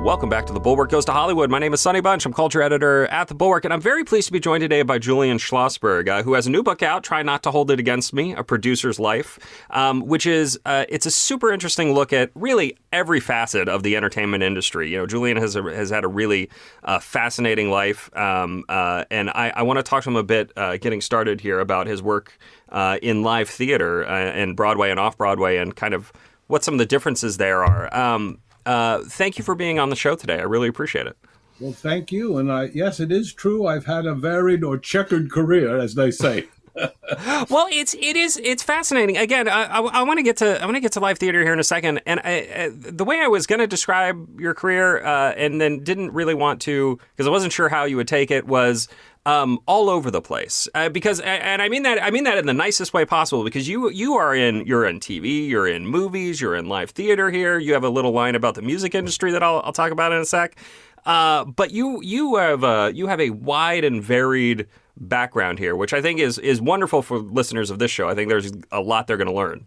Welcome back to The Bulwark Goes to Hollywood. My name is Sonny Bunch. I'm culture editor at The Bulwark, and I'm very pleased to be joined today by Julian Schlossberg, who has a new book out, Try Not to Hold It Against Me, A Producer's Life, which is, it's a super interesting look at really every facet of the entertainment industry. You know, Julian has had a really fascinating life, and I want to talk to him a bit, getting started here, about his work in live theater and Broadway and off-Broadway, and kind of what some of the differences there are. Thank you for being on the show today. I really appreciate it. Well, thank you. And yes, it is true. I've had a varied or checkered career, as they say. Well, it's fascinating. Again, I want to get to live theater here in a second. And the way I was going to describe your career, and then didn't really want to, because I wasn't sure how you would take it, was all over the place. Because, and I mean that in the nicest way possible, because you're in TV, you're in movies, you're in live theater here. You have a little line about the music industry that I'll talk about in a sec. But you have a wide and varied background here, which I think is wonderful for listeners of this show. I think there's a lot they're going to learn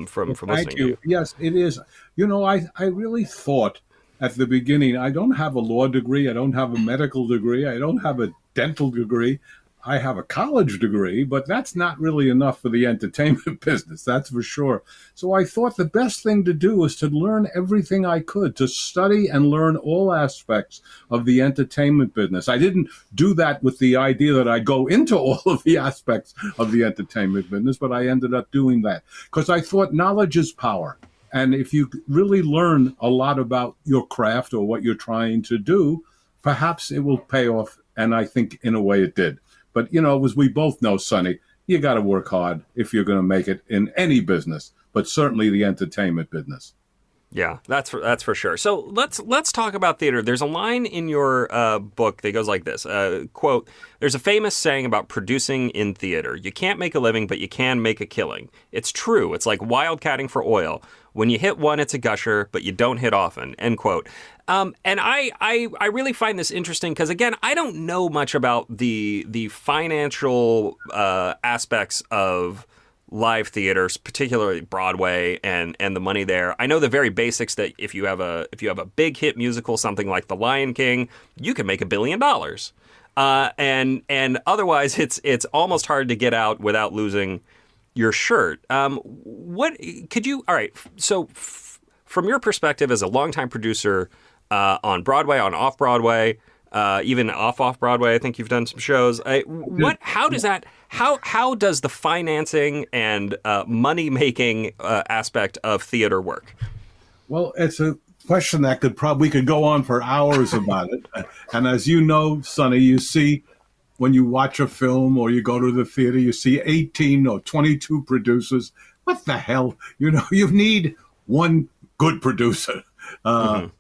from listening to you. Yes, it is. You know, I really thought at the beginning, I don't have a law degree, I don't have a medical degree, I don't have a dental degree. I have a college degree, but that's not really enough for the entertainment business, that's for sure. So I thought the best thing to do was to learn everything I could, to study and learn all aspects of the entertainment business. I didn't do that with the idea that I go into all of the aspects of the entertainment business, but I ended up doing that because I thought knowledge is power. And if you really learn a lot about your craft or what you're trying to do, perhaps it will pay off. And I think in a way it did. But, you know, as we both know, Sonny, you got to work hard if you're going to make it in any business, but certainly the entertainment business. Yeah, that's for sure. So let's talk about theater. There's a line in your book that goes like this, quote, "There's a famous saying about producing in theater. You can't make a living, but you can make a killing. It's true. It's like wildcatting for oil. When you hit one, it's a gusher, but you don't hit often," end quote. And I really find this interesting because, again, I don't know much about the financial aspects of live theaters, particularly Broadway and the money there. I know the very basics that if you have a big hit musical, something like The Lion King, you can make $1 billion. And otherwise it's almost hard to get out without losing your shirt. What could you? All right. So from your perspective as a longtime producer on Broadway, on off Broadway, even off Broadway, I think you've done some shows. How does that? How does the financing and money making aspect of theater work? Well, it's a question that we could go on for hours about it. And as you know, Sonny, you see when you watch a film or you go to the theater, you see 18 or 22 producers. What the hell? You know, you need one good producer,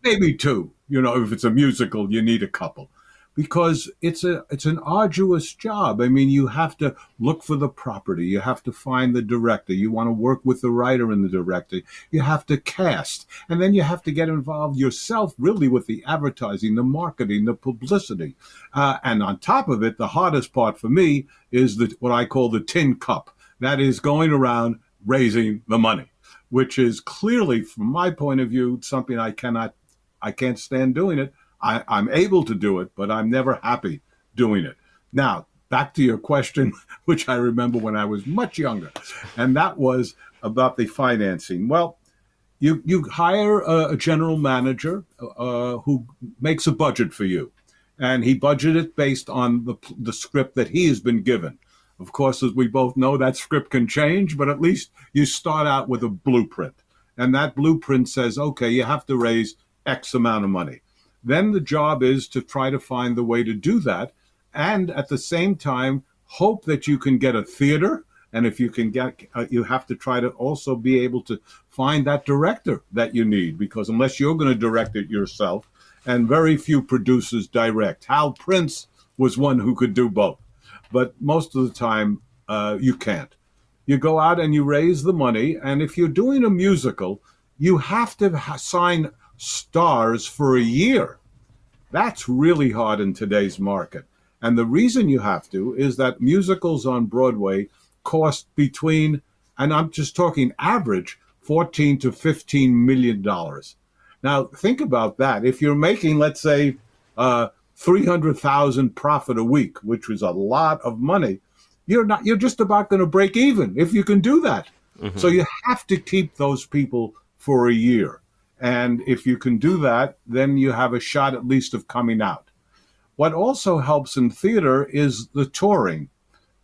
maybe two. You know, if it's a musical, you need a couple. Because it's an arduous job. I mean, you have to look for the property. You have to find the director. You want to work with the writer and the director. You have to cast. And then you have to get involved yourself really with the advertising, the marketing, the publicity. And on top of it, the hardest part for me is what I call the tin cup. That is going around raising the money, which is clearly, from my point of view, something I can't stand doing it. I'm able to do it, but I'm never happy doing it. Now, back to your question, which I remember when I was much younger, and that was about the financing. Well, you hire a general manager who makes a budget for you, and he budgeted it based on the script that he has been given. Of course, as we both know, that script can change, but at least you start out with a blueprint, and that blueprint says, okay, you have to raise X amount of money. Then the job is to try to find the way to do that, and at the same time, hope that you can get a theater. And if you can get, you have to try to also be able to find that director that you need, because unless you're going to direct it yourself, and very few producers direct. Hal Prince was one who could do both, but most of the time you can't. You go out and you raise the money, and if you're doing a musical, you have to sign stars for a year. That's really hard in today's market. And the reason you have to is that musicals on Broadway cost between and I'm just talking average, 14 to 15 million dollars. Now think about that. If you're making, let's say, 300,000 profit a week, which was a lot of money, you're just about going to break even if you can do that. So you have to keep those people for a year. And if you can do that, then you have a shot at least of coming out. What also helps in theater is the touring.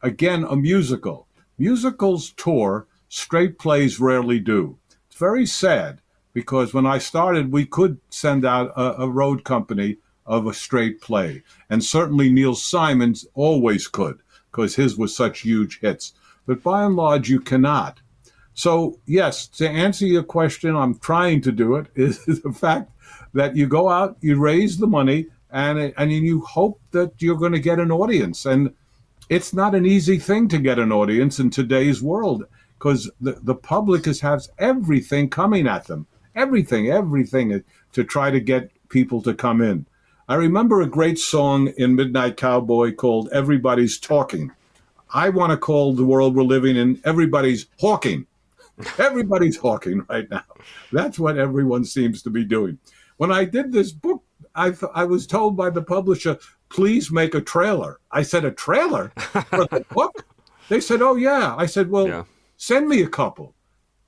Again, a musical. Musicals tour, straight plays rarely do. It's very sad because when I started, we could send out a road company of a straight play. And certainly Neil Simon's always could because his was such huge hits. But by and large, you cannot. So, yes, to answer your question, I'm trying to do it, is the fact that you go out, you raise the money, and you hope that you're going to get an audience. And it's not an easy thing to get an audience in today's world because the public has everything coming at them, everything to try to get people to come in. I remember a great song in Midnight Cowboy called Everybody's Talking. I want to call the world we're living in Everybody's Hawking. Everybody's hawking right now. That's what everyone seems to be doing. When I did this book, I was told by the publisher, please make a trailer. I said, a trailer for the book? They said, oh, yeah. I said, well, send me a couple.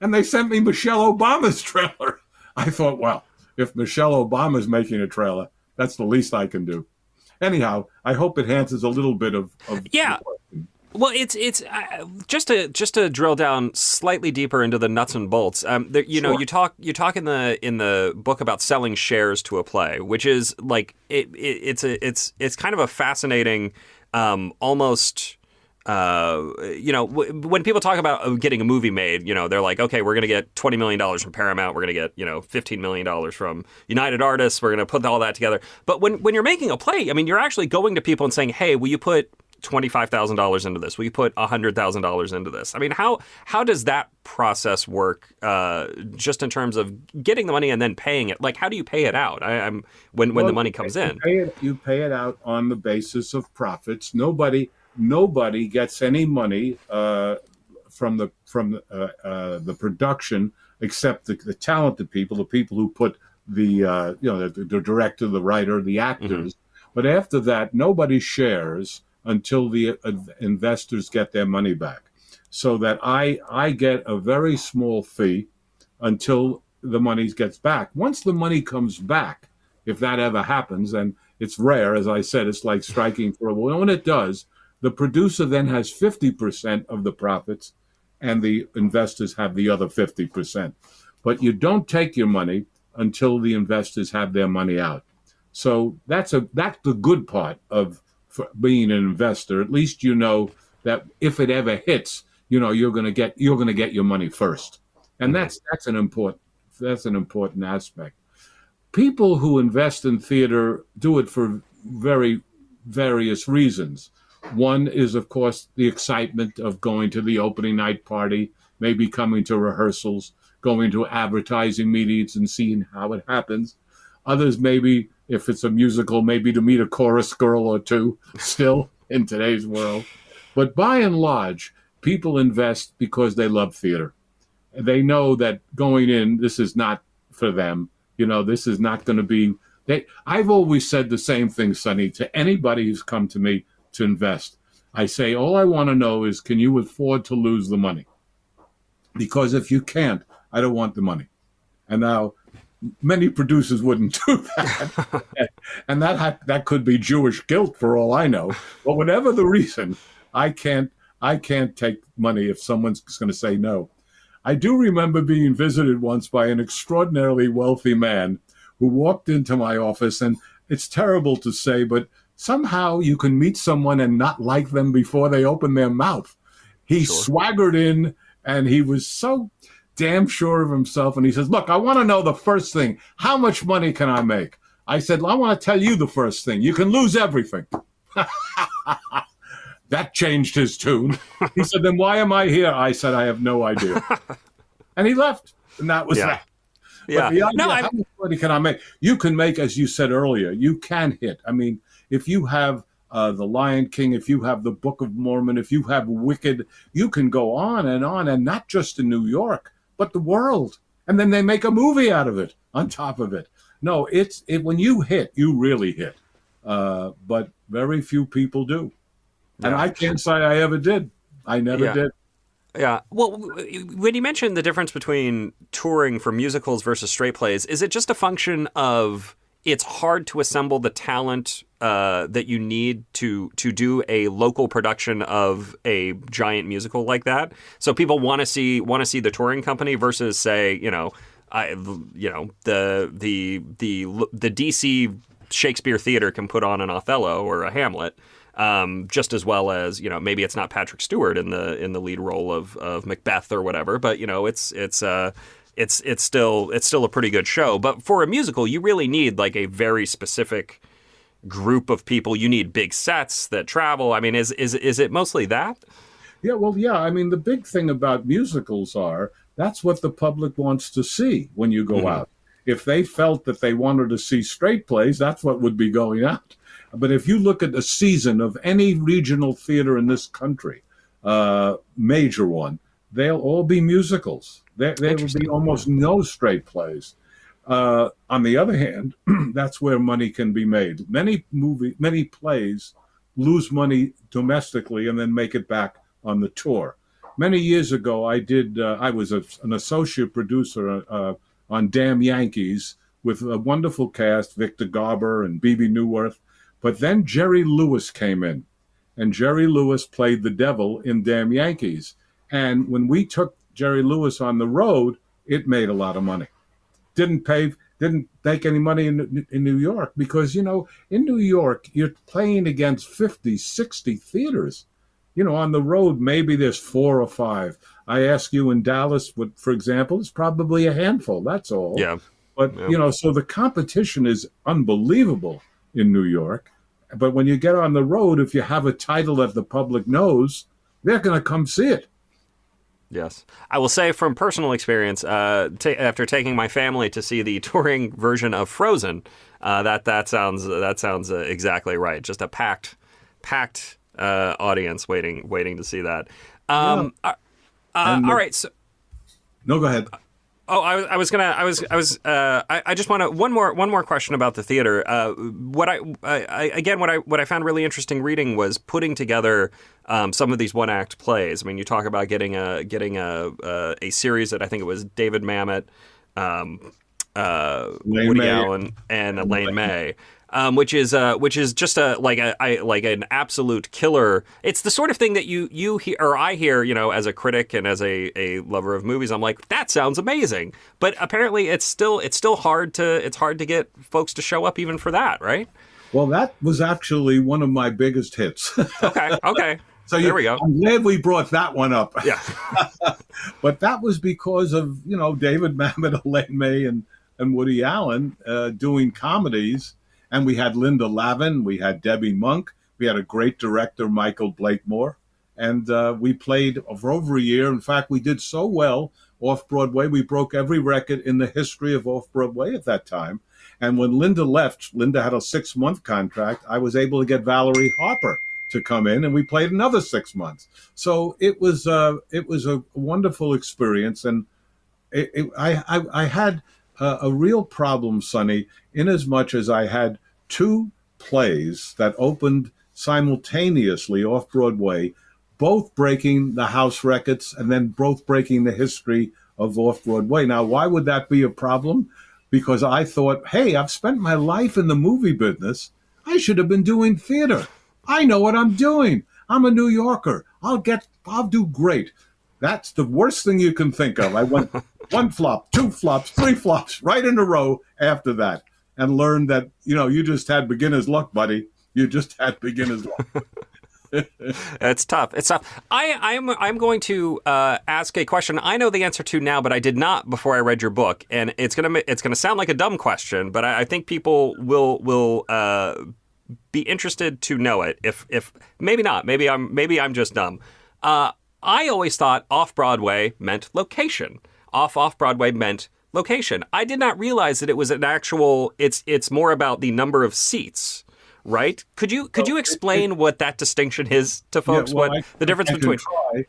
And they sent me Michelle Obama's trailer. I thought, well, if Michelle Obama's making a trailer, that's the least I can do. Anyhow, I hope it answers a little bit of yeah. Well, it's just to drill down slightly deeper into the nuts and bolts. You know, you talk in the book about selling shares to a play, which is like it's kind of a fascinating, almost. You know, when people talk about getting a movie made, you know, they're like, okay, we're going to get $20 million from Paramount. We're going to get, $15 million from United Artists. We're going to put all that together. But when you're making a play, I mean, you're actually going to people and saying, hey, will you put $25,000 into this? Will you put $100,000 into this? I mean, how does that process work? Just in terms of getting the money and then paying it. Like, how do you pay it out? When the money comes in, you pay it out on the basis of profits. Nobody gets any money from the production except the talented people, the people who put the director, the writer, the actors. But after that, nobody shares until the investors get their money back. So that I get a very small fee until the money gets back. Once the money comes back, if that ever happens, and it's rare, as I said, it's like striking for a ball. When it does, the producer then has 50% of the profits and the investors have the other 50%. But you don't take your money until the investors have their money out. So that's the good part of being an investor. At least you know that if it ever hits, you're going to get your money first, and that's an important aspect. People who invest in theater do it for very various reasons. One is, of course, the excitement of going to the opening night party, maybe coming to rehearsals, going to advertising meetings and seeing how it happens. Others, maybe, if it's a musical, maybe to meet a chorus girl or two still in today's world. But by and large, people invest because they love theater. They know that going in, this is not for them. This is not going to be... I've always said the same thing, Sonny, to anybody who's come to me to invest. I say, all I want to know is, can you afford to lose the money? Because if you can't, I don't want the money. And now, many producers wouldn't do that. And that could be Jewish guilt for all I know. But whatever the reason, I can't take money if someone's going to say no. I do remember being visited once by an extraordinarily wealthy man who walked into my office, and it's terrible to say, but somehow you can meet someone and not like them before they open their mouth. He swaggered in, and he was so damn sure of himself. And he says, look, I want to know the first thing. How much money can I make? I said, I want to tell you the first thing. You can lose everything. That changed his tune. He said, then why am I here? I said, I have no idea. And he left. And that was that. Yeah. But the idea, how much money can I make? You can make, as you said earlier, you can hit. I mean, if you have The Lion King, if you have the Book of Mormon, if you have Wicked, you can go on, and not just in New York, but the world. And then they make a movie out of it on top of it. No, when you hit, you really hit. But very few people do. And Yeah. I can't say I ever did. I never Yeah. did. Yeah. Well, when you mentioned the difference between touring for musicals versus straight plays, is it just a function of it's hard to assemble the talent that you need to do a local production of a giant musical like that? So people want to see the touring company versus, say, the DC Shakespeare Theater can put on an Othello or a Hamlet. Just as well as, maybe it's not Patrick Stewart in the lead role of Macbeth or whatever, but it's still a pretty good show. But for a musical, you really need like a very specific group of people. You need big sets that travel. I mean, is it mostly that? Yeah, well, yeah. I mean, the big thing about musicals that's what the public wants to see when you go out. If they felt that they wanted to see straight plays, that's what would be going out. But if you look at the season of any regional theater in this country, major one, they'll all be musicals. There will be almost no straight plays. On the other hand, that's where money can be made. Many plays lose money domestically and then make it back on the tour. Many years ago, I was an associate producer on Damn Yankees with a wonderful cast, Victor Garber and Bebe Neuwirth. But then Jerry Lewis came in, and Jerry Lewis played the devil in Damn Yankees. And when we took Jerry Lewis on the road, it made a lot of money. Didn't make any money in New York because, in New York, you're playing against 50, 60 theaters. On the road, maybe there's 4 or 5. I ask you in Dallas, for example, it's probably a handful. That's all. Yeah. But, so the competition is unbelievable in New York. But when you get on the road, if you have a title that the public knows, they're going to come see it. Yes. I will say from personal experience, after taking my family to see the touring version of Frozen, that sounds exactly right. Just a packed audience waiting to see that. All right. So, no, go ahead. I just want to one more question about the theater. What I found really interesting reading was putting together some of these one act plays. I mean, you talk about getting a series that I think it was David Mamet, Woody Allen, and Elaine May. Which is just an absolute killer. It's the sort of thing that you hear, or I hear, as a critic and as a lover of movies. I'm like, that sounds amazing. But apparently, it's still hard to get folks to show up even for that, right? Well, that was actually one of my biggest hits. Okay. So there we go. I'm glad we brought that one up. Yeah. But that was because of David Mamet, Elaine May, and Woody Allen doing comedies. And we had Linda Lavin, we had Debbie Monk, we had a great director, Michael Blakemore, and we played for over a year. In fact, we did so well off-Broadway, we broke every record in the history of off-Broadway at that time. And when Linda left, Linda had a 6-month contract, I was able to get Valerie Harper to come in, and we played another 6 months. So it was a wonderful experience, and I had a real problem, Sonny, in as much as I had 2 plays that opened simultaneously off Broadway, both breaking the house records and then both breaking the history of off Broadway. Now, why would that be a problem? Because I thought, hey, I've spent my life in the movie business. I should have been doing theater. I know what I'm doing. I'm a New Yorker. I'll do great. That's the worst thing you can think of. I went 1 flop, 2 flops, 3 flops right in a row after that, and learned that, you just had beginner's luck, buddy. You just had beginner's luck. It's tough. I'm going to ask a question I know the answer to now, but I did not before I read your book, and it's gonna sound like a dumb question, but I think people will be interested to know it. If maybe not, maybe I'm just dumb. I always thought off-Broadway meant location. Off-Broadway meant location. I did not realize that it was an actual, it's more about the number of seats, right? Could So you explain what that distinction is to yeah, folks? well, What the difference I can between? try.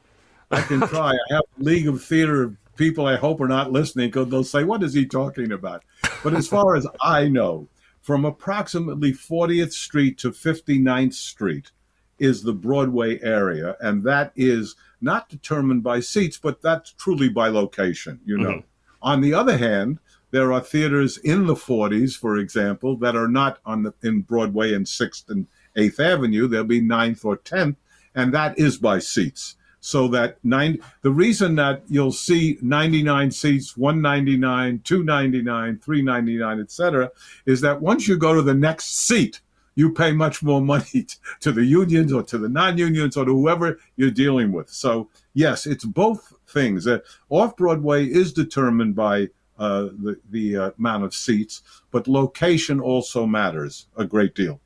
I can try. I have a league of theater people I hope are not listening because they'll say, "What is he talking about?" But as far as I know, from approximately 40th Street to 59th Street is the Broadway area, and that is not determined by seats, but that's truly by location, you know. Mhm. On the other hand, there are theaters in the 40s, for example, that are not in Broadway and 6th and 8th Avenue. They'll be 9th or 10th, and that is by seats. So that the reason that you'll see 99 seats, 199, 299, 399, etc., is that once you go to the next seat, you pay much more money to the unions or to the non-unions or to whoever you're dealing with. So yes, it's both things. Off Broadway is determined by the amount of seats, but location also matters a great deal.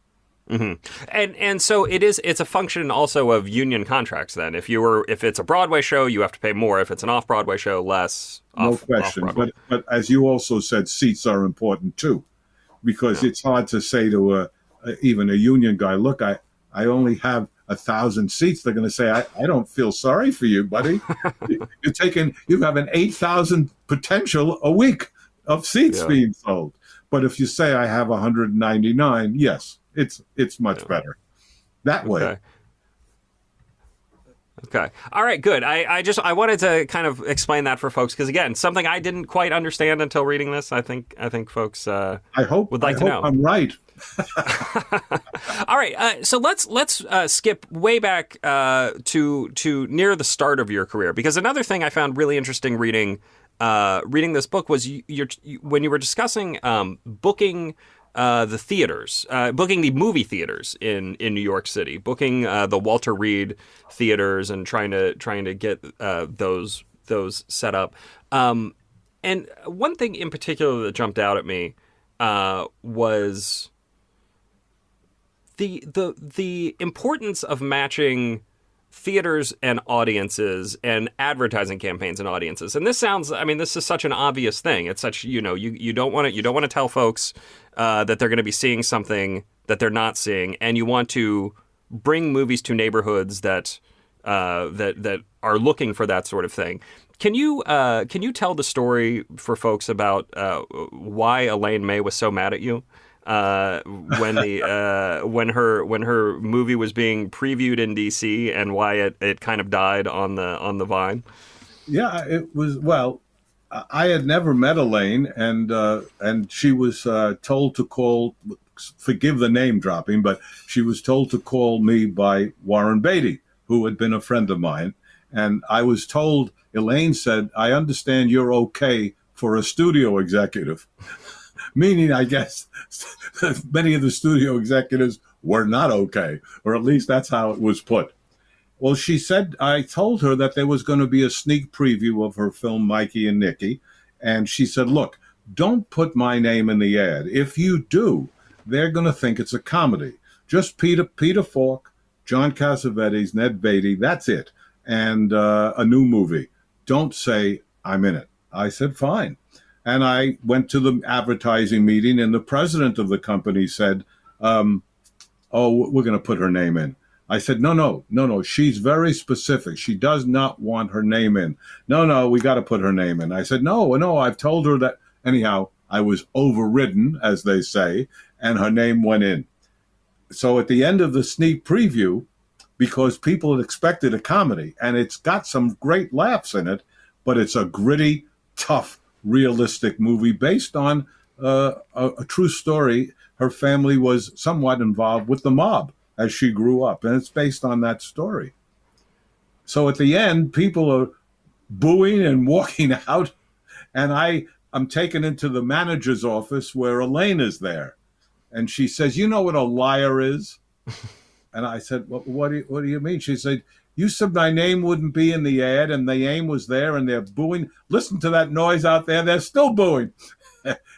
Hmm. And so it's a function also of union contracts then. If it's a Broadway show, you have to pay more. If it's an off Broadway show, less No off question. Broadway. But as you also said, seats are important too, because Yeah. it's hard to say to even a union guy, look, I only have 1,000 seats. They're going to say, I don't feel sorry for you, buddy. You have an 8,000 potential a week of seats Yeah. being sold. But if you say I have 199, yes, it's much better that way. Okay. Okay. All right. Good. I wanted to kind of explain that for folks because again, something I didn't quite understand until reading this. I think folks would like to know. I'm right. All right. So let's skip way back to near the start of your career because another thing I found really interesting reading this book was when you were discussing booking the theaters, booking the movie theaters in New York City, booking the Walter Reed theaters, and trying to get those set up. And one thing in particular that jumped out at me was the importance of matching theaters and audiences and advertising campaigns and audiences. And this is such an obvious thing. It's such, you don't want to tell folks that they're going to be seeing something that they're not seeing. And you want to bring movies to neighborhoods that are looking for that sort of thing. Can you tell the story for folks about why Elaine May was so mad at you? When her movie was being previewed in DC and why it kind of died on the vine. Yeah, it was. Well, I had never met Elaine, and she was told to call. Forgive the name dropping, but she was told to call me by Warren Beatty, who had been a friend of mine, and I was told. Elaine said, "I understand you're okay for a studio executive." Meaning, I guess, many of the studio executives were not okay, or at least that's how it was put. Well, she said, I told her that there was going to be a sneak preview of her film, Mikey and Nicky. And she said, look, don't put my name in the ad. If you do, they're going to think it's a comedy. Just Peter Falk, John Cassavetes, Ned Beatty, that's it. And a new movie. Don't say I'm in it. I said, fine. And I went to the advertising meeting, and the president of the company said, oh, we're going to put her name in. I said, no. She's very specific. She does not want her name in. No, we got to put her name in. I said, no, I've told her that. Anyhow, I was overridden, as they say, and her name went in. So at the end of the sneak preview, because people had expected a comedy, and it's got some great laughs in it, but it's a gritty, tough, realistic movie based on a true story. Her family was somewhat involved with the mob as she grew up, and it's based on that story. So at the end, people are booing and walking out, and I'm taken into the manager's office where Elaine is there, and she says, "You know what a liar is?" And I said, what do you mean? She said, you said my name wouldn't be in the ad, and the aim was there, and they're booing. Listen to that noise out there. They're still booing.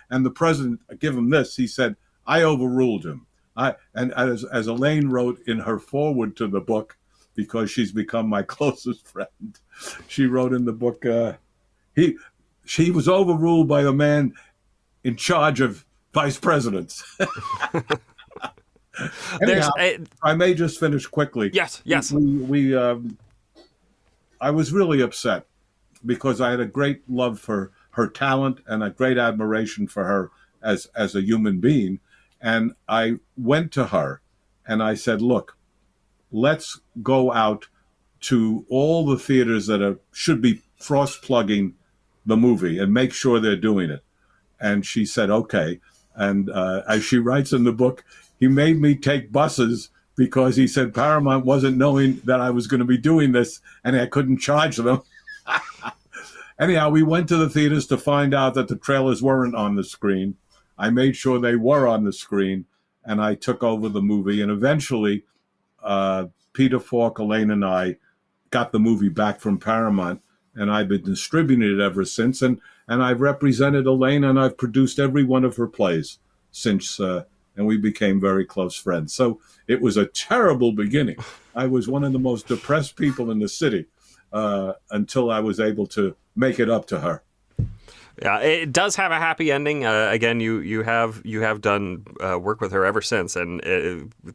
And the president, give him this. He said, I overruled him. And as Elaine wrote in her foreword to the book, because she's become my closest friend, she wrote in the book, she was overruled by the man in charge of vice presidents. Anyhow, There's I may just finish quickly. yes, yes. I was really upset because I had a great love for her talent and a great admiration for her as a human being. And I went to her and I said, "Look, let's go out to all the theaters that should be frost plugging the movie and make sure they're doing it." And she said, "Okay." And as she writes in the book, he made me take buses because he said Paramount wasn't knowing that I was going to be doing this and I couldn't charge them. Anyhow, we went to the theaters to find out that the trailers weren't on the screen. I made sure they were on the screen, and I took over the movie. And eventually, Peter Falk, Elaine, and I got the movie back from Paramount, and I've been distributing it ever since. And I've represented Elaine, and I've produced every one of her plays since, and we became very close friends. So it was a terrible beginning. I was one of the most depressed people in the city until I was able to make it up to her. Yeah, it does have a happy ending. Again, you have done work with her ever since, and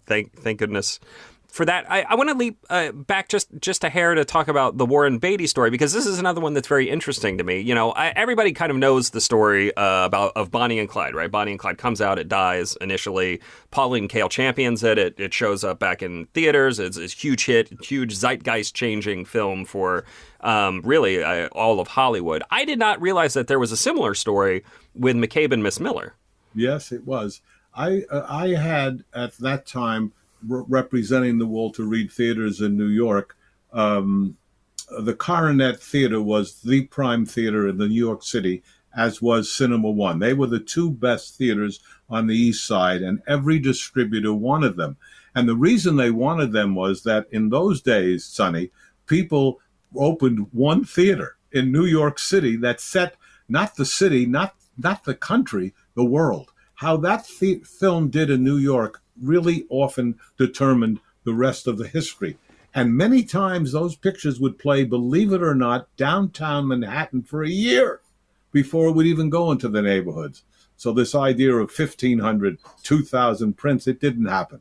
thank goodness for that. I want to leap back just a hair to talk about the Warren Beatty story, because this is another one that's very interesting to me. You know, everybody kind of knows the story of Bonnie and Clyde, right? Bonnie and Clyde comes out, it dies initially. Pauline Kael champions it. It shows up back in theaters. It's a huge hit, huge zeitgeist-changing film for really all of Hollywood. I did not realize that there was a similar story with McCabe and Miss Miller. Yes, it was. I had at that time, representing the Walter Reed theaters in New York, the Coronet Theater was the prime theater in the New York City, as was Cinema One. They were the two best theaters on the East Side, and every distributor wanted them. And the reason they wanted them was that in those days, Sonny, people opened one theater in New York City that set not the city, not the country, the world. How that film did in New York really often determined the rest of the history. And many times those pictures would play, believe it or not, downtown Manhattan for a year before it would even go into the neighborhoods. So this idea of 1,500, 2,000 prints, it didn't happen.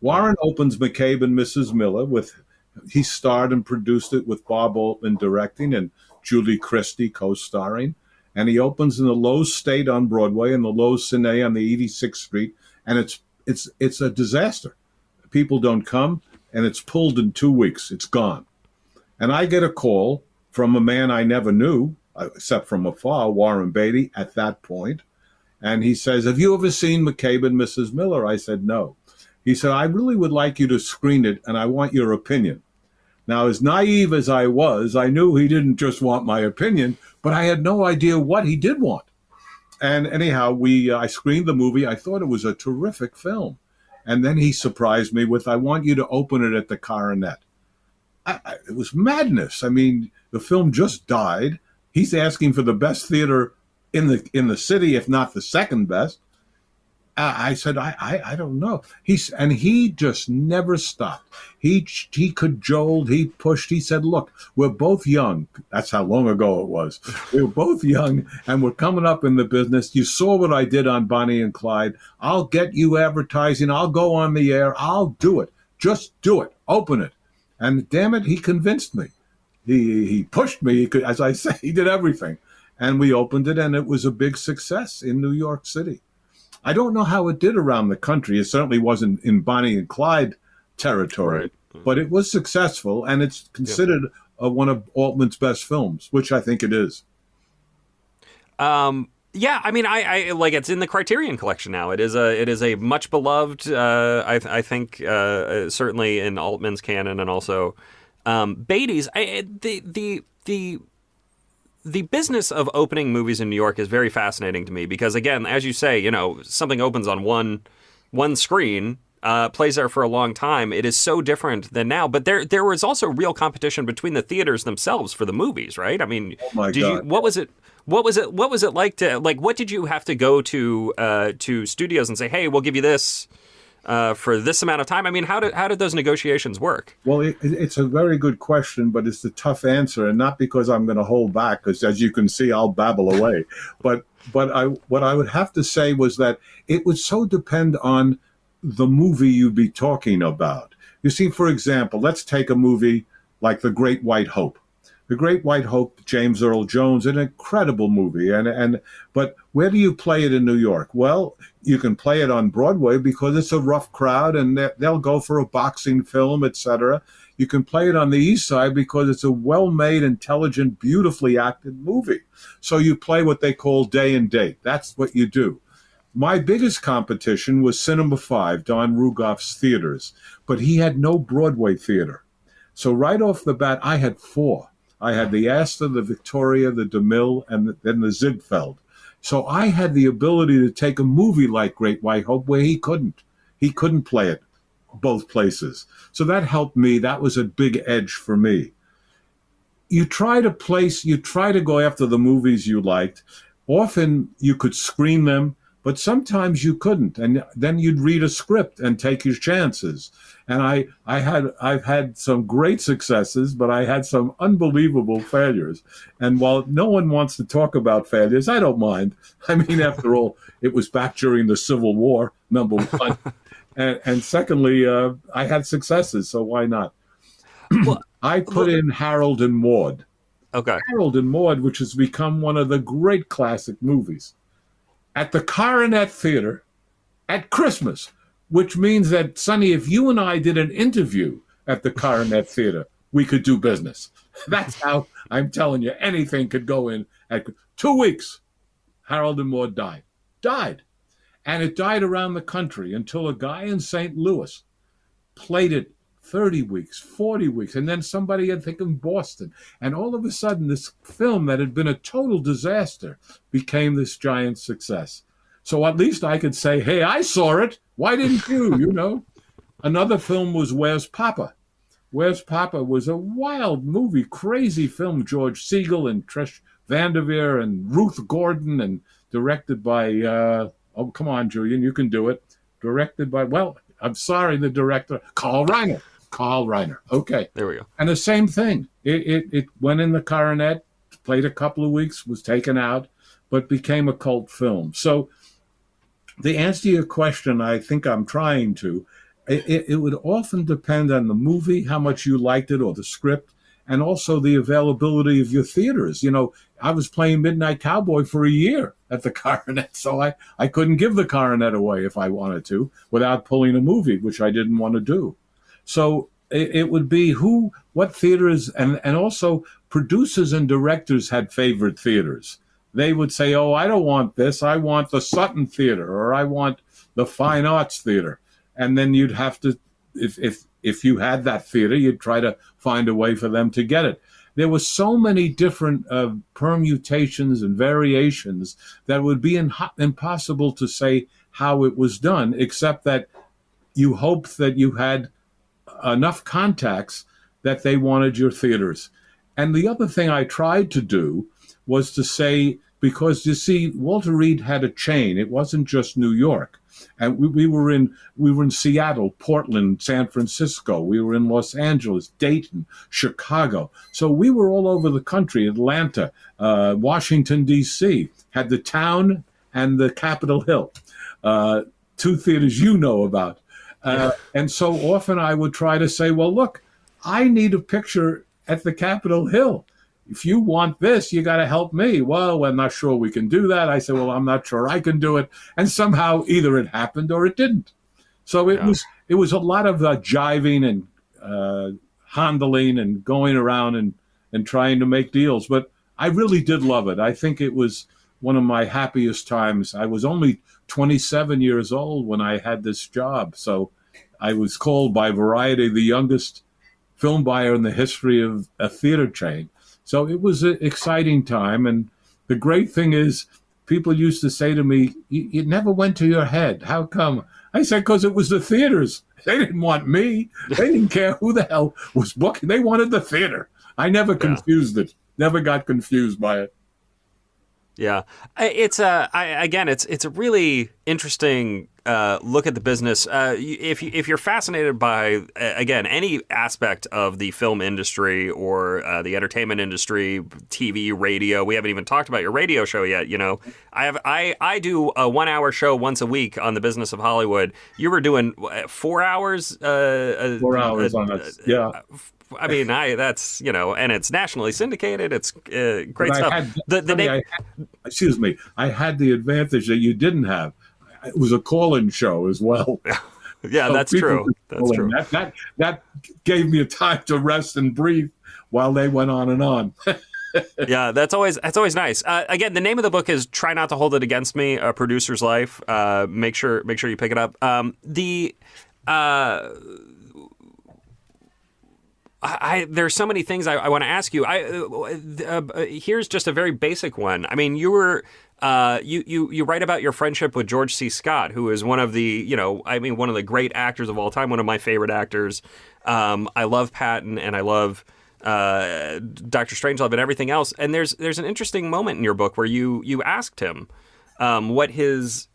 Warren opens McCabe and Mrs. Miller he starred and produced it with Bob Altman directing and Julie Christie co-starring. And he opens in the Lowe's State on Broadway and the Lowe's Cine on the 86th Street. And it's a disaster. People don't come, and it's pulled in 2 weeks. It's gone. And I get a call from a man I never knew, except from afar, Warren Beatty, at that point. And he says, "Have you ever seen McCabe and Mrs. Miller?" I said, "No." He said, "I really would like you to screen it, and I want your opinion." Now, as naive as I was, I knew he didn't just want my opinion, but I had no idea what he did want. And anyhow, I screened the movie. I thought it was a terrific film. And then he surprised me with, "I want you to open it at the Coronet." It was madness. I mean, the film just died. He's asking for the best theater in the city, if not the second best. I said, I don't know. He just never stopped. He cajoled, he pushed. He said, "Look, we're both young." That's how long ago it was. We were both young, and we're coming up in the business. You saw what I did on Bonnie and Clyde. I'll get you advertising. I'll go on the air. I'll do it. Just do it. Open it. And damn it, he convinced me. He pushed me. As I say, he did everything. And we opened it, and it was a big success in New York City. I don't know how it did around the country. It certainly wasn't in Bonnie and Clyde territory, right, but it was successful, and it's considered one of Altman's best films, which I think it is. Yeah, I mean, I like, it's in the Criterion Collection now. It is a much beloved. I think certainly in Altman's canon, and also Beatty's. The business of opening movies in New York is very fascinating to me because, again, as you say, you know, something opens on one screen, plays there for a long time. It is so different than now. But there was also real competition between the theaters themselves for the movies, right? I mean, oh my God. What was it like to, like, what did you have to go to studios and say, "Hey, we'll give you this for this amount of time"? I mean, how did those negotiations work? Well, it's a very good question, but it's a tough answer, and not because I'm going to hold back, because as you can see, I'll babble away. But what I would have to say was that it would so depend on the the movie you'd be talking about. You see, for example, let's take a movie like The Great White Hope. The Great White Hope, James Earl Jones, an incredible movie. But where do you play it in New York? Well, you can play it on Broadway because it's a rough crowd and they'll go for a boxing film, etc. You can play it on the East Side because it's a well-made, intelligent, beautifully acted movie. So you play what they call day and date. That's what you do. My biggest competition was Cinema 5, Don Rugoff's theaters, but he had no Broadway theater. So right off the bat, I had four. I had the Astor, the Victoria, the DeMille, and then the Ziegfeld. So I had the ability to take a movie like Great White Hope where he couldn't. He couldn't play it both places. So that helped me. That was a big edge for me. You try to go after the movies you liked. Often you could screen them, but sometimes you couldn't. And then you'd read a script and take your chances. And I've had some great successes, but I had some unbelievable failures. And while no one wants to talk about failures, I don't mind. I mean, after all, it was back during the Civil War, number one. And secondly, I had successes, so why not? Well, I put in Harold and Maude. okay. Harold and Maude, which has become one of the great classic movies, at the Coronet Theater at Christmas, which means that, Sonny, if you and I did an interview at the Coronet Theater, we could do business. That's how, I'm telling you, anything could go in. At 2 weeks, Harold and Maude died. And it died around the country until a guy in St. Louis played it 30 weeks, 40 weeks, and then somebody, I think, in Boston. And all of a sudden, this film that had been a total disaster became this giant success. So at least I could say, hey, I saw it. Why didn't you, you know? Another film was Where's Papa? Where's Papa was a wild movie, crazy film. George Siegel and Trish Vanderveer and Ruth Gordon, and directed by, oh, come on, Julian, you can do it. Directed by, well, I'm sorry, the director, Carl Reiner. Carl Reiner. Okay. There we go. And the same thing. It went in the Coronet, played a couple of weeks, was taken out, but became a cult film. So the answer to your question, I think I'm trying to, it would often depend on the movie, how much you liked it, or the script, and also the availability of your theaters. You know, I was playing Midnight Cowboy for a year at the Coronet, so I couldn't give the Coronet away if I wanted to without pulling a movie, which I didn't want to do. So it would be what theaters, and also producers and directors had favorite theaters. They would say, oh, I don't want this. I want the Sutton Theater, or I want the Fine Arts Theater. And then you'd have to, if you had that theater, you'd try to find a way for them to get it. There were so many different permutations and variations that it would be impossible to say how it was done, except that you hoped that you had enough contacts that they wanted your theaters. And the other thing I tried to do was to say, because you see, Walter Reed had a chain. It wasn't just New York. And we were in Seattle, Portland, San Francisco. We were in Los Angeles, Dayton, Chicago. So we were all over the country. Atlanta, Washington, D.C. had the Town and the Capitol Hill, two theaters you know about. And so often I would try to say, well, look, I need a picture at the Capitol Hill. If you want this, you got to help me. Well, I'm not sure we can do that. I said, well, I'm not sure I can do it. And somehow either it happened or it didn't. So it was a lot of jiving and handling and going around and trying to make deals. But I really did love it. I think it was one of my happiest times. I was only 27 years old when I had this job. So I was called by Variety the youngest film buyer in the history of a theater chain. So it was an exciting time. And the great thing is, people used to say to me, it never went to your head. How come? I said, because it was the theaters. They didn't want me. They didn't care who the hell was booking. They wanted the theater. I never confused it. Never got confused by it. Yeah, it's a really interesting look at the business, if you're fascinated by again any aspect of the film industry or the entertainment industry, TV, radio, we haven't even talked about your radio show yet. You know, I do a 1 hour show once a week on the business of Hollywood. You were doing 4 hours. 4 hours on it. Yeah. I mean, that's, you know, and it's nationally syndicated. It's great But stuff. Excuse me. I had the advantage that you didn't have. It was a call-in show as well. Yeah, So that's people true. could That's call in. true. That gave me a time to rest and breathe while they went on and on. Yeah, that's always nice. Again, the name of the book is "Try Not to Hold It Against Me: A Producer's Life." Make sure you pick it up. There's so many things I want to ask you. Here's just a very basic one. I mean, you were you write about your friendship with George C. Scott, who is one of the one of the great actors of all time, one of my favorite actors. I love Patton and I love Dr. Strangelove and everything else. And there's an interesting moment in your book where you asked him what his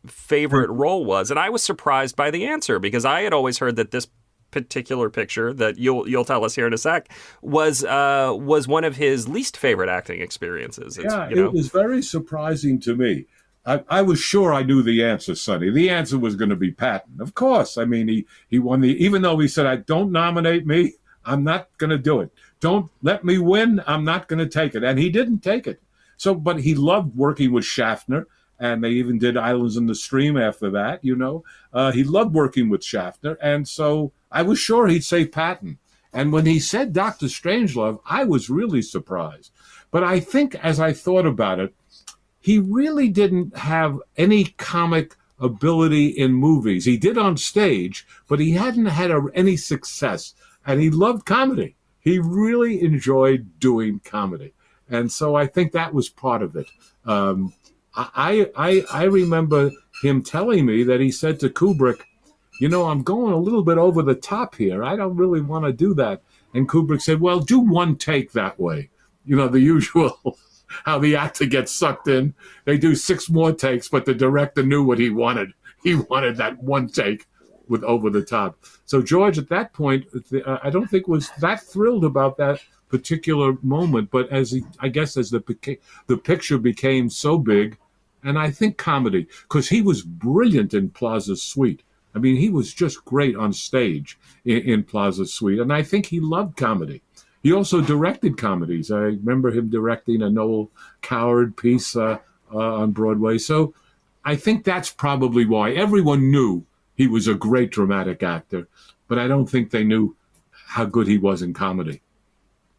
favorite role was, and I was surprised by the answer because I had always heard that this particular picture that you'll tell us here in a sec was one of his least favorite acting experiences. It was very surprising to me. I was sure I knew the answer, Sonny. The answer was going to be Patton, of course. I mean, he won even though he said, "I don't nominate me, I'm not going to do it. Don't let me win, I'm not going to take it," and he didn't take it. So, but he loved working with Schaffner. And they even did Islands in the Stream after that, you know. He loved working with Schaffner. And so I was sure he'd say Patton. And when he said Dr. Strangelove, I was really surprised. But I think as I thought about it, he really didn't have any comic ability in movies. He did on stage, but he hadn't had any success. And he loved comedy. He really enjoyed doing comedy. And so I think that was part of it. I remember him telling me that he said to Kubrick, "You know, I'm going a little bit over the top here. I don't really want to do that." And Kubrick said, "Well, do one take that way." You know, the usual, how the actor gets sucked in. They do 6 more takes, but the director knew what he wanted. He wanted that one take with over the top. So George, at that point, I don't think was that thrilled about that particular moment. But as the picture became so big, and I think comedy, because he was brilliant in Plaza Suite. I mean, he was just great on stage in Plaza Suite, and I think he loved comedy. He also directed comedies. I remember him directing a Noel Coward piece on Broadway. So I think that's probably why. Everyone knew he was a great dramatic actor, but I don't think they knew how good he was in comedy.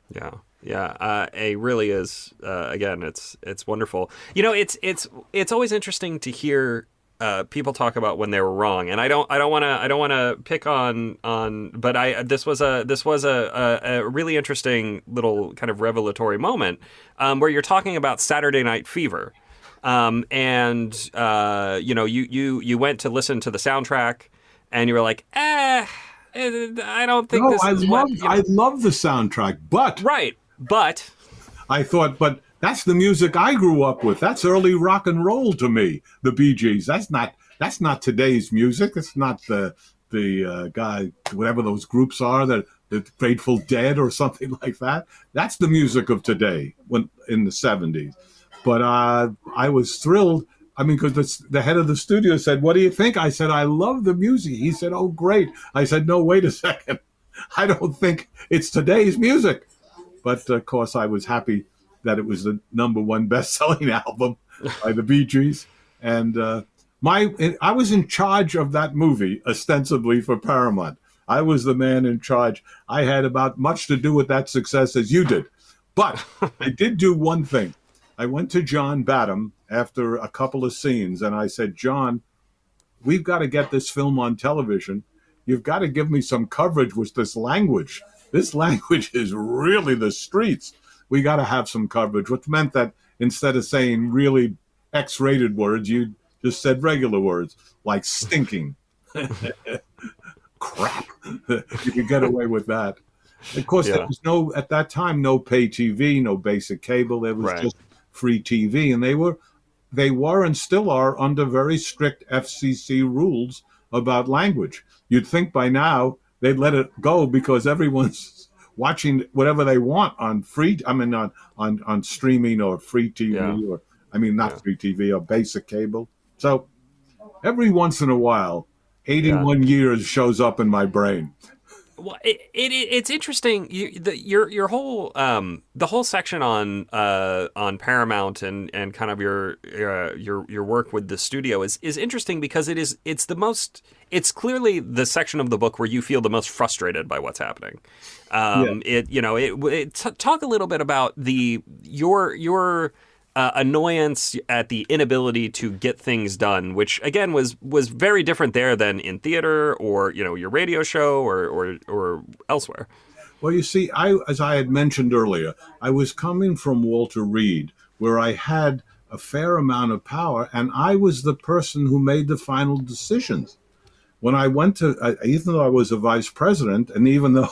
Yeah. Yeah, it really is. Again, it's wonderful. You know, it's always interesting to hear people talk about when they were wrong, and I don't want to pick on. But this was a really interesting little kind of revelatory moment where you're talking about Saturday Night Fever, and you went to listen to the soundtrack, and you were like, I don't think this is what. I love the soundtrack, but right. But I thought, but that's the music I grew up with. That's early rock and roll to me. The Bee Gees. That's not today's music. It's not the guy, whatever those groups are, the Grateful Dead or something like that. That's the music of today, when in the 70s. But I was thrilled. I mean, because the head of the studio said, "What do you think?" I said, "I love the music." He said, "Oh, great." I said, "No, wait a second. I don't think it's today's music." But, of course, I was happy that it was the #1 best-selling album by the Bee Gees. And I was in charge of that movie, ostensibly, for Paramount. I was the man in charge. I had about much to do with that success as you did. But I did do one thing. I went to John Badham after a couple of scenes, and I said, "John, we've got to get this film on television. You've got to give me some coverage with this language. This language is really the streets. We got to have some coverage," which meant that instead of saying really X-rated words, you just said regular words like stinking, crap. You could get away with that. Of course, there was at that time, no pay TV, no basic cable. There was just free TV, and they they were and still are under very strict FCC rules about language. You'd think by now they'd let it go because everyone's watching whatever they want on on streaming or free Yeah. TV, or I mean not Yeah. free TV or basic cable. So every once in a while, Yeah. 81 years shows up in my brain. Well, it's interesting. Your whole the whole section on Paramount and kind of your work with the studio is interesting because it's clearly the section of the book where you feel the most frustrated by what's happening. Yeah. Talk a little bit about your annoyance at the inability to get things done, which again was very different there than in theater or your radio show or elsewhere. Well, you see, as I had mentioned earlier, I was coming from Walter Reed, where I had a fair amount of power, and I was the person who made the final decisions. When I went to, even though I was a vice president, and even though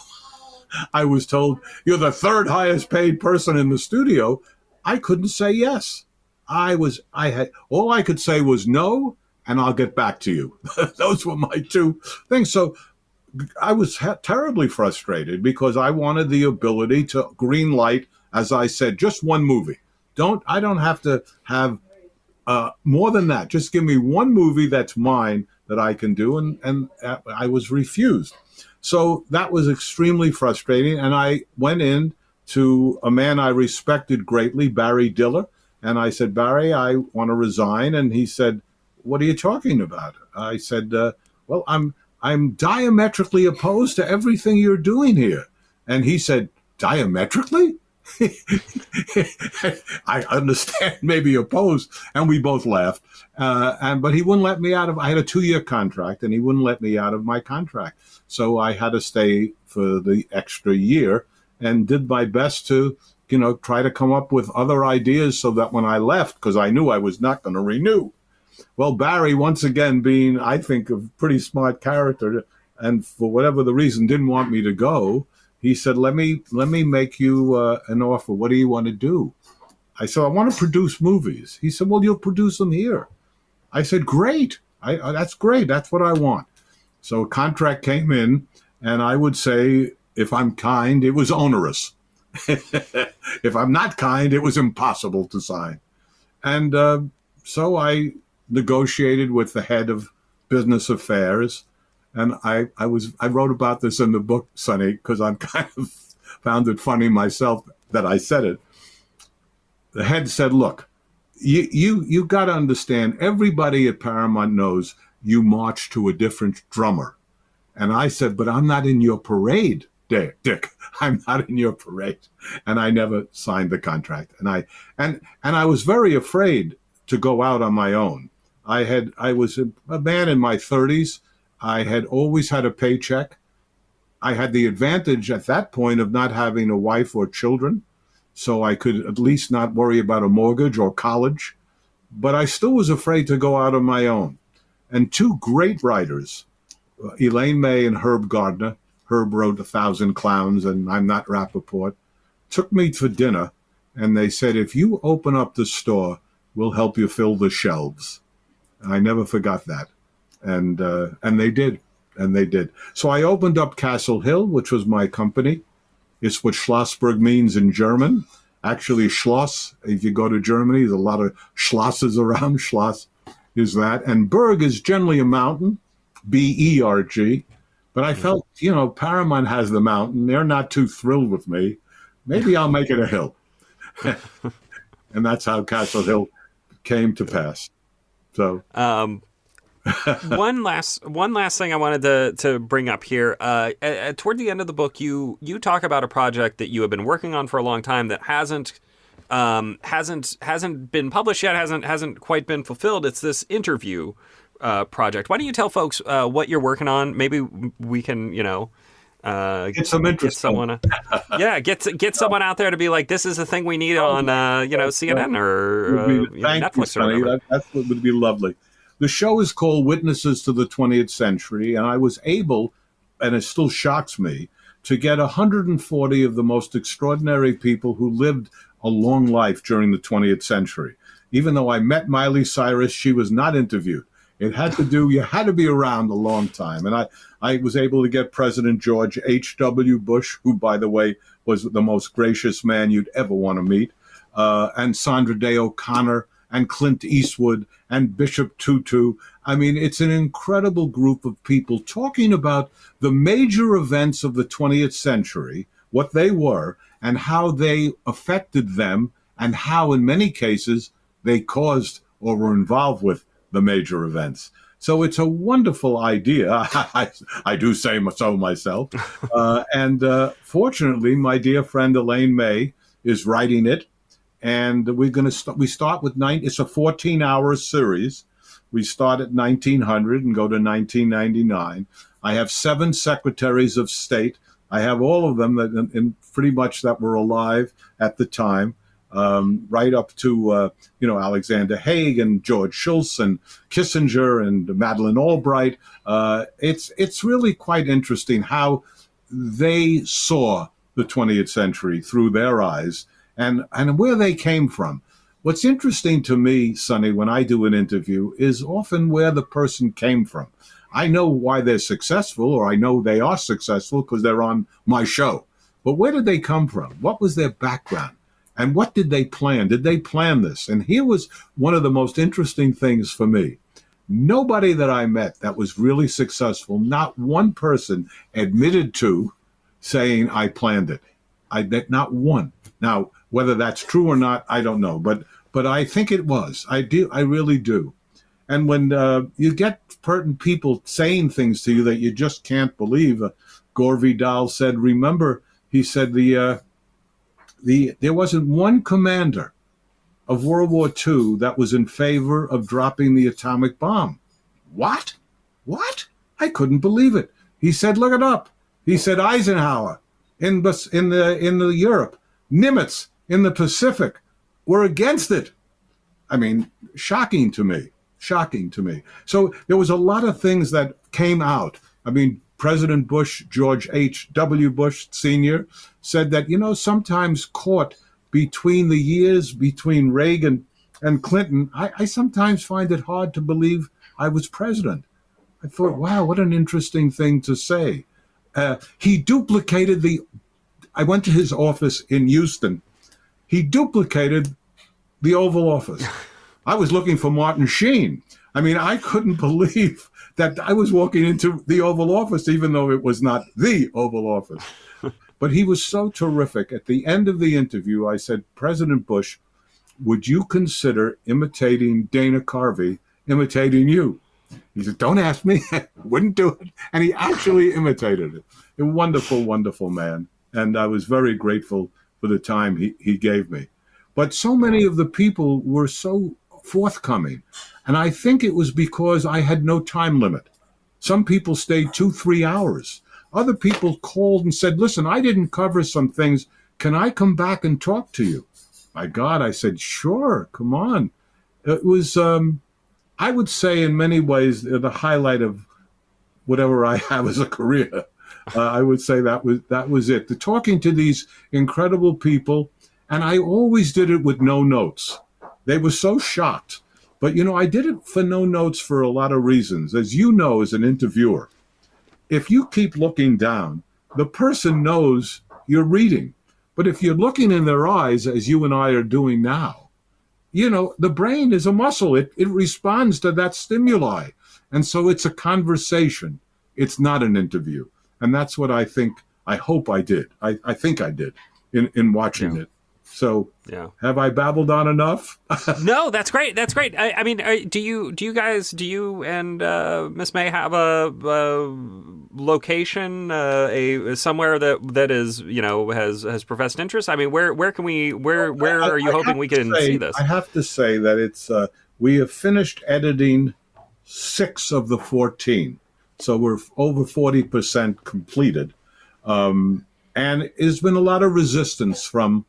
I was told you're the third highest paid person in the studio, I couldn't say yes. I had all I could say was no, and I'll get back to you. Those were my two things. So I was terribly frustrated because I wanted the ability to green light, as I said, just one movie. I don't have to have more than that. Just give me one movie that's mine that I can do, and I was refused. So that was extremely frustrating, and I went in to a man I respected greatly, Barry Diller, and I said, Barry, I want to resign. And he said, what are you talking about? I said, well, I'm diametrically opposed to everything you're doing here. And he said, diametrically? I understand, maybe opposed. And we both laughed. But he wouldn't let me out of, I had a 2-year contract and he wouldn't let me out of my contract. So I had to stay for the extra year and did my best to, try to come up with other ideas so that when I left, because I knew I was not going to renew. Well, Barry, once again, being, I think, a pretty smart character, and for whatever the reason, didn't want me to go. He said, let me make you an offer. What do you want to do? I said, I want to produce movies. He said, well, you'll produce them here. I said, great. That's great. That's what I want. So a contract came in, and I would say, if I'm kind, it was onerous. If I'm not kind, it was impossible to sign. And so I negotiated with the head of business affairs. And I wrote about this in the book, Sonny, because I'm kind of found it funny myself that I said it. The head said, look, you got to understand, everybody at Paramount knows you march to a different drummer. And I said, but I'm not in your parade, Dick. I'm not in your parade. And I never signed the contract. And I was very afraid to go out on my own. I was a man in my 30s. I had always had a paycheck. I had the advantage at that point of not having a wife or children, so I could at least not worry about a mortgage or college. But I still was afraid to go out on my own. And two great writers, Elaine May and Herb Gardner, Herb wrote 1,000 Clowns and I'm Not Rappaport, took me to dinner, and they said, if you open up the store, we'll help you fill the shelves. I never forgot that. And they did. And they did. So I opened up Castle Hill, which was my company. It's what Schlossberg means in German. Actually, Schloss, if you go to Germany, there's a lot of Schlosses around. Schloss is that. And Berg is generally a mountain, B-E-R-G. But I felt, Paramount has the mountain. They're not too thrilled with me. Maybe I'll make it a hill. And that's how Castle Hill came to pass. So... one last thing I wanted to bring up here. Toward the end of the book, you talk about a project that you have been working on for a long time that hasn't been published yet, hasn't quite been fulfilled. It's this interview project. Why don't you tell folks what you're working on? Maybe we can get some interest. Get someone, get someone out there to be like, this is the thing we need on CNN or Netflix or whatever. That's what would be lovely. The show is called Witnesses to the 20th Century, and I was able, and it still shocks me, to get 140 of the most extraordinary people who lived a long life during the 20th century. Even though I met Miley Cyrus, she was not interviewed. You had to be around a long time. And I was able to get President George H.W. Bush, who, by the way, was the most gracious man you'd ever want to meet, and Sandra Day O'Connor, and Clint Eastwood, and Bishop Tutu. I mean, it's an incredible group of people talking about the major events of the 20th century, what they were, and how they affected them, and how, in many cases, they caused or were involved with the major events. So it's a wonderful idea. I do say so myself. And fortunately, my dear friend Elaine May is writing it. And we start with it's a 14-hour series. We start at 1900 and go to 1999. I have 7 secretaries of state. I have all of them in pretty much that were alive at the time. Right up to Alexander Haig and George Shultz and Kissinger and Madeleine Albright. It's really quite interesting how they saw the 20th century through their eyes and where they came from. What's interesting to me, Sonny, when I do an interview is often where the person came from. I know why they're successful, or I know they are successful because they're on my show. But where did they come from? What was their background? And what did they plan? Did they plan this? And here was one of the most interesting things for me. Nobody that I met that was really successful, not one person admitted to saying, I planned it. Not one. Now, whether that's true or not, I don't know. But I think it was. I really do. And when you get certain people saying things to you that you just can't believe, Gore Vidal said, remember, he said there wasn't one commander of World War II that was in favor of dropping the atomic bomb. What? I couldn't believe it. He said, look it up. He said Eisenhower in the Europe, Nimitz in the Pacific were against it. I mean, shocking to me. So there was a lot of things that came out. I mean, President Bush, George H.W. Bush Sr., said that, sometimes caught between the years between Reagan and Clinton, I sometimes find it hard to believe I was president. I thought, wow, what an interesting thing to say. He duplicated I went to his office in Houston. He duplicated the Oval Office. I was looking for Martin Sheen. I mean, I couldn't believe that I was walking into the Oval Office, even though it was not the Oval Office. But he was so terrific. At the end of the interview, I said, President Bush, would you consider imitating Dana Carvey, imitating you? He said, don't ask me. I wouldn't do it. And he actually imitated it. A wonderful, wonderful man. And I was very grateful for the time he gave me. But so many of the people were so forthcoming. And I think it was because I had no time limit. Some people stayed 2-3 hours. Other people called and said, listen, I didn't cover some things. Can I come back and talk to you? My God, I said, sure, come on. It was, I would say in many ways, the highlight of whatever I have as a career. I would say that was it. The talking to these incredible people, and I always did it with no notes. They were so shocked. But, I did it for no notes for a lot of reasons. As you know, as an interviewer, if you keep looking down, the person knows you're reading. But if you're looking in their eyes, as you and I are doing now, the brain is a muscle. It responds to that stimuli. And so it's a conversation. It's not an interview. And that's what I hope I did. I think I did in watching it. So, have I babbled on enough? No, that's great. That's great. I mean, do you and Miss May have a location, somewhere that is, has professed interest? I mean, where are you hoping we can see this? I have to say that it's we have finished editing 6 of the 14, so we're over 40% completed, and there's been a lot of resistance from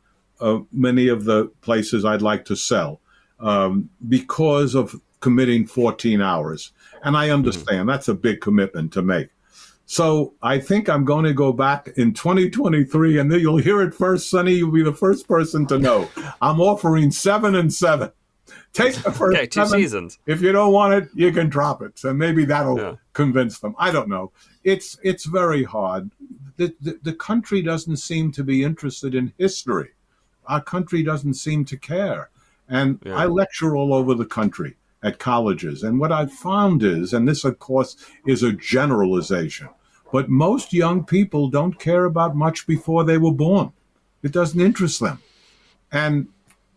many of the places I'd like to sell because of committing 14 hours. And I understand that's a big commitment to make. So I think I'm going to go back in 2023, and then you'll hear it first, Sonny. You'll be the first person to know. I'm offering 7 and 7. Take the first Okay, 2 7. seasons. If you don't want it, you can drop it. So maybe that'll Yeah. convince them. I don't know. It's very hard. The country doesn't seem to be interested in history. Our country doesn't seem to care. And Yeah. I lecture all over the country at colleges. And what I've found is, and this, of course, is a generalization, but most young people don't care about much before they were born. It doesn't interest them. And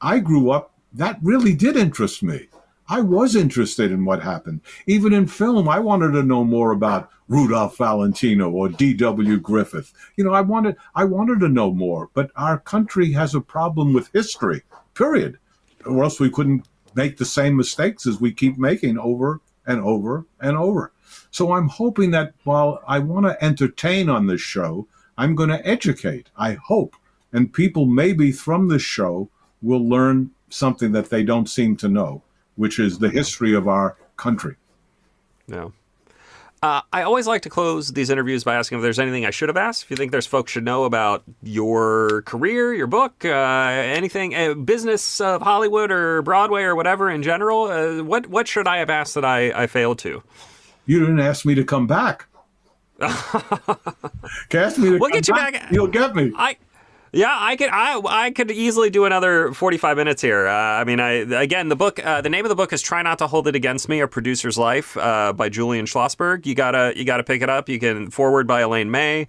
I grew up, that really did interest me. I was interested in what happened. Even in film, I wanted to know more about Rudolph Valentino or D.W. Griffith. I wanted to know more. But our country has a problem with history, period. Or else we couldn't make the same mistakes as we keep making over and over and over. So I'm hoping that while I want to entertain on this show, I'm going to educate, I hope. And people maybe from this show will learn something that they don't seem to know, which is the history of our country. No. I always like to close these interviews by asking if there's anything I should have asked. If you think there's folks should know about your career, your book, anything, business of Hollywood or Broadway or whatever in general, what should I have asked that I failed to? You didn't ask me to come back. Ask me to we'll come get you back. You'll get me. I could easily do another 45 minutes here. Again, the book, the name of the book is "Try Not to Hold It Against Me: A Producer's Life" by Julian Schlossberg. You gotta pick it up. You can forward by Elaine May.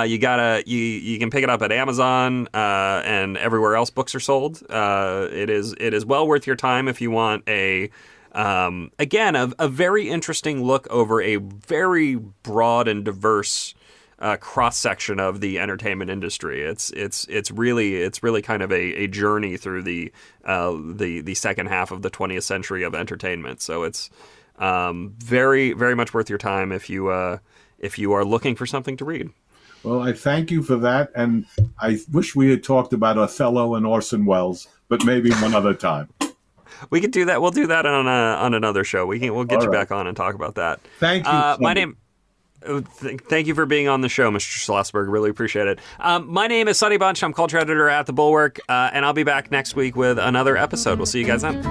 You can pick it up at Amazon and everywhere else books are sold. It is well worth your time if you want a very interesting look over a very broad and diverse cross section of the entertainment industry. It's really kind of a journey through the second half of the 20th century of entertainment. So it's very, very much worth your time if you are looking for something to read. Well, I thank you for that, and I wish we had talked about Othello and Orson Welles, but maybe one other time. We could do that. We'll do that on another show. We'll get All you right. back on and talk about that. Thank you. Thank you for being on the show, Mr. Schlossberg. Really appreciate it. My name is Sonny Bunch. I'm culture editor at The Bulwark, and I'll be back next week with another episode. We'll see you guys then.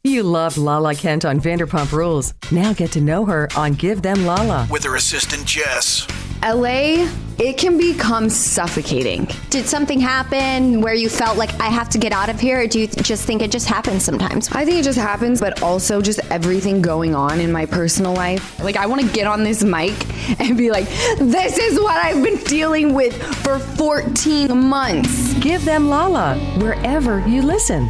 You loved Lala Kent on Vanderpump Rules. Now get to know her on Give Them Lala. With her assistant, Jess. LA, it can become suffocating. Did something happen where you felt like I have to get out of here, or do you just think it just happens sometimes? I think it just happens, but also just everything going on in my personal life. Like, I want to get on this mic and be like, this is what I've been dealing with for 14 months. Give Them Lala wherever you listen.